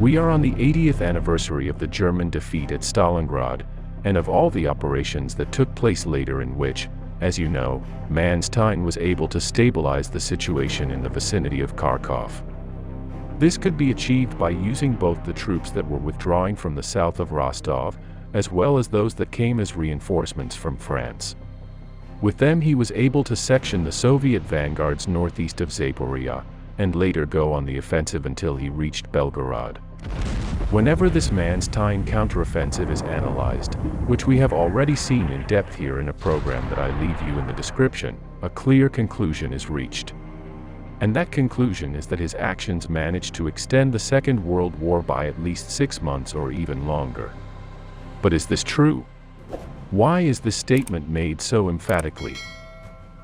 We are on the 80th anniversary of the German defeat at Stalingrad, and of all the operations that took place later in which, as you know, Manstein was able to stabilize the situation in the vicinity of Kharkiv. This could be achieved by using both the troops that were withdrawing from the south of Rostov, as well as those that came as reinforcements from France. With them he was able to section the Soviet vanguards northeast of Zaporizhia, and later go on the offensive until he reached Belgorod. Whenever this Manstein counteroffensive is analyzed, which we have already seen in depth here in a program that I leave you in the description, a clear conclusion is reached. And that conclusion is that his actions managed to extend the Second World War by at least 6 months or even longer. But is this true? Why is this statement made so emphatically?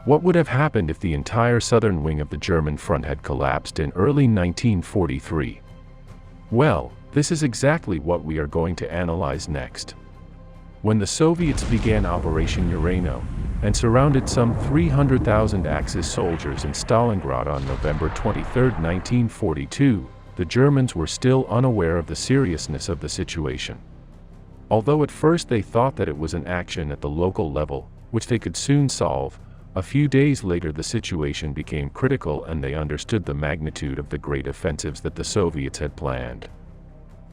What would have happened if the entire southern wing of the German front had collapsed in early 1943? Well, this is exactly what we are going to analyze next. When the Soviets began Operation Urano, and surrounded some 300,000 Axis soldiers in Stalingrad on November 23, 1942, the Germans were still unaware of the seriousness of the situation. Although at first they thought that it was an action at the local level, which they could soon solve, a few days later the situation became critical and they understood the magnitude of the great offensives that the Soviets had planned.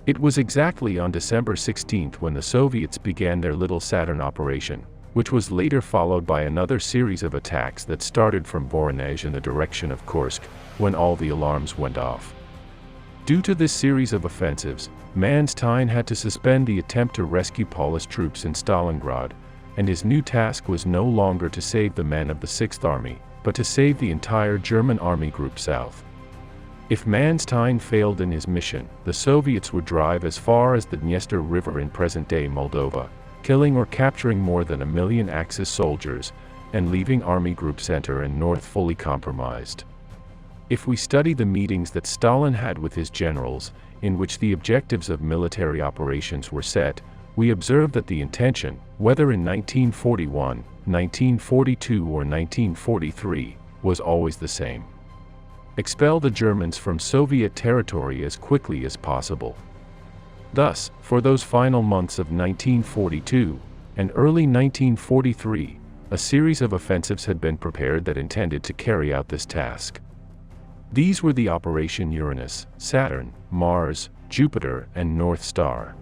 It was exactly on December 16 when the Soviets began their Little Saturn operation, which was later followed by another series of attacks that started from Voronezh in the direction of Kursk, when all the alarms went off. Due to this series of offensives, Manstein had to suspend the attempt to rescue Polish troops in Stalingrad, and his new task was no longer to save the men of the 6th Army, but to save the entire German Army Group South. If Manstein failed in his mission, the Soviets would drive as far as the Dniester River in present-day Moldova, killing or capturing more than 1 million Axis soldiers, and leaving Army Group Center and North fully compromised. If we study the meetings that Stalin had with his generals, in which the objectives of military operations were set, we observe that the intention, whether in 1941, 1942 or 1943, was always the same. Expel the Germans from Soviet territory as quickly as possible. Thus, for those final months of 1942 and early 1943, a series of offensives had been prepared that intended to carry out this task. These were the Operation Uranus, Saturn, Mars, Jupiter, and North Star.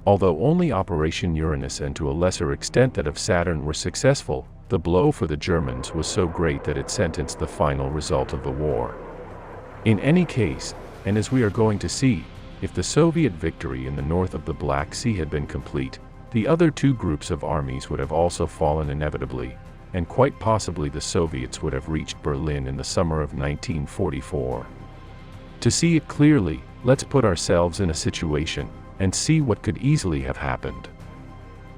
Although only Operation Uranus and to a lesser extent that of Saturn were successful, the blow for the Germans was so great that it sentenced the final result of the war. In any case, and as we are going to see, if the Soviet victory in the north of the Black Sea had been complete, the other two groups of armies would have also fallen inevitably, and quite possibly the Soviets would have reached Berlin in the summer of 1944. To see it clearly, let's put ourselves in a situation, and see what could easily have happened.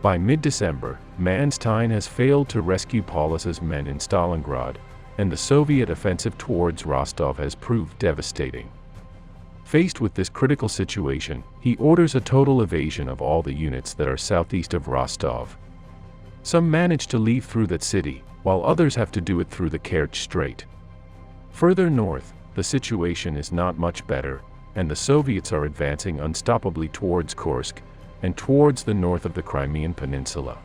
By mid-December, Manstein has failed to rescue Paulus's men in Stalingrad, and the Soviet offensive towards Rostov has proved devastating. Faced with this critical situation, he orders a total evasion of all the units that are southeast of Rostov. Some manage to leave through that city, while others have to do it through the Kerch Strait. Further north, the situation is not much better, and the Soviets are advancing unstoppably towards Kursk, and towards the north of the Crimean Peninsula.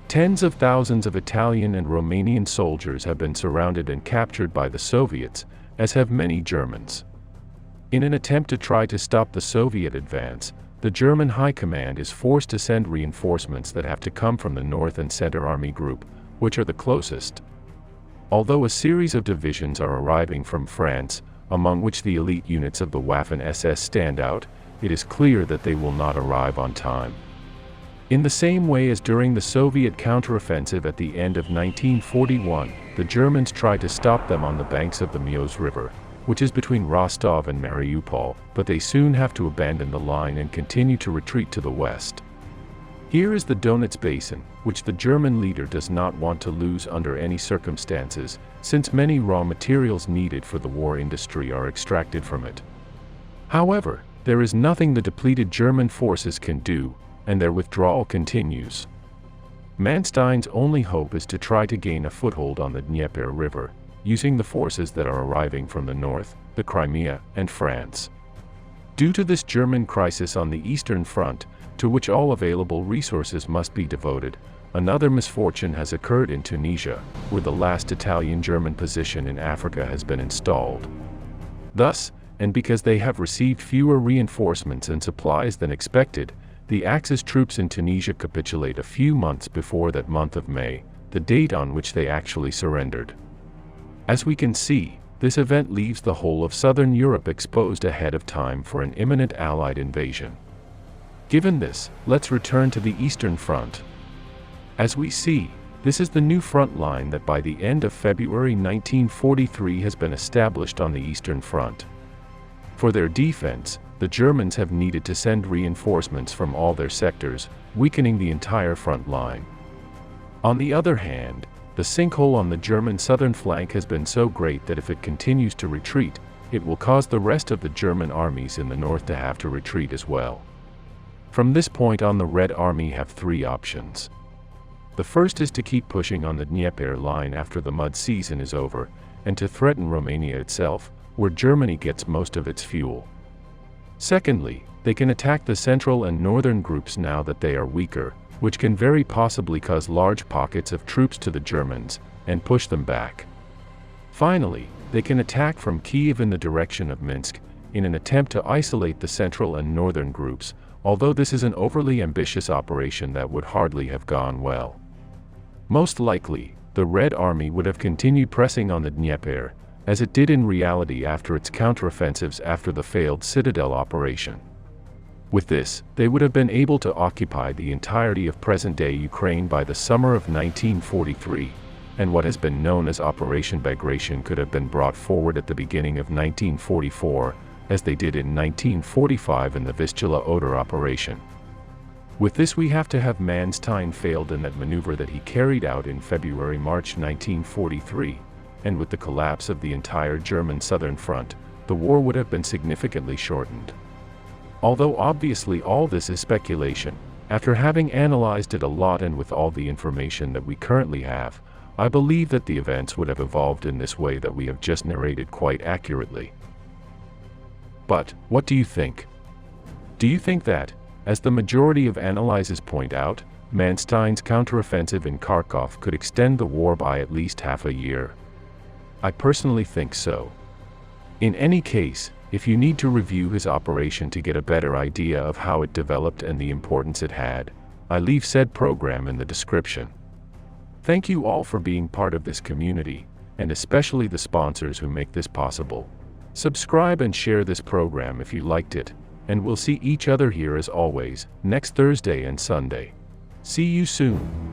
Tens of thousands of Italian and Romanian soldiers have been surrounded and captured by the Soviets, as have many Germans. In an attempt to try to stop the Soviet advance, the German High Command is forced to send reinforcements that have to come from the North and Center Army Group, which are the closest. Although a series of divisions are arriving from France, among which the elite units of the Waffen-SS stand out, it is clear that they will not arrive on time. In the same way as during the Soviet counteroffensive at the end of 1941, the Germans try to stop them on the banks of the Mios River, which is between Rostov and Mariupol, but they soon have to abandon the line and continue to retreat to the west. Here is the Donets Basin, which the German leader does not want to lose under any circumstances, since many raw materials needed for the war industry are extracted from it. However, there is nothing the depleted German forces can do, and their withdrawal continues. Manstein's only hope is to try to gain a foothold on the Dnieper River, using the forces that are arriving from the north, the Crimea, and France. Due to this German crisis on the Eastern Front, to which all available resources must be devoted, another misfortune has occurred in Tunisia, where the last Italian-German position in Africa has been installed. Thus, and because they have received fewer reinforcements and supplies than expected, the Axis troops in Tunisia capitulate a few months before that month of May, the date on which they actually surrendered. As we can see, this event leaves the whole of southern Europe exposed ahead of time for an imminent Allied invasion. Given this, let's return to the Eastern Front. As we see, this is the new front line that by the end of February 1943 has been established on the Eastern Front. For their defense, the Germans have needed to send reinforcements from all their sectors, weakening the entire front line. On the other hand, the sinkhole on the German southern flank has been so great that if it continues to retreat, it will cause the rest of the German armies in the north to have to retreat as well. From this point on, the Red Army have three options. The first is to keep pushing on the Dnieper line after the mud season is over, and to threaten Romania itself, where Germany gets most of its fuel. Secondly, they can attack the central and northern groups now that they are weaker, which can very possibly cause large pockets of troops to the Germans, and push them back. Finally, they can attack from Kiev in the direction of Minsk, in an attempt to isolate the central and northern groups, although this is an overly ambitious operation that would hardly have gone well. Most likely, the Red Army would have continued pressing on the Dnieper, as it did in reality after its counteroffensives after the failed Citadel operation. With this, they would have been able to occupy the entirety of present-day Ukraine by the summer of 1943, and what has been known as Operation Bagration could have been brought forward at the beginning of 1944, as they did in 1945 in the Vistula-Oder operation. With this, we have to have Manstein failed in that maneuver that he carried out in February-March 1943, and with the collapse of the entire German southern front, the war would have been significantly shortened. Although obviously all this is speculation, after having analyzed it a lot and with all the information that we currently have, I believe that the events would have evolved in this way that we have just narrated quite accurately. But, what do you think? Do you think that, as the majority of analyses point out, Manstein's counteroffensive in Kharkiv could extend the war by at least half a year? I personally think so. In any case, if you need to review his operation to get a better idea of how it developed and the importance it had, I leave said program in the description. Thank you all for being part of this community, and especially the sponsors who make this possible. Subscribe and share this program if you liked it, and we'll see each other here as always, next Thursday and Sunday. See you soon.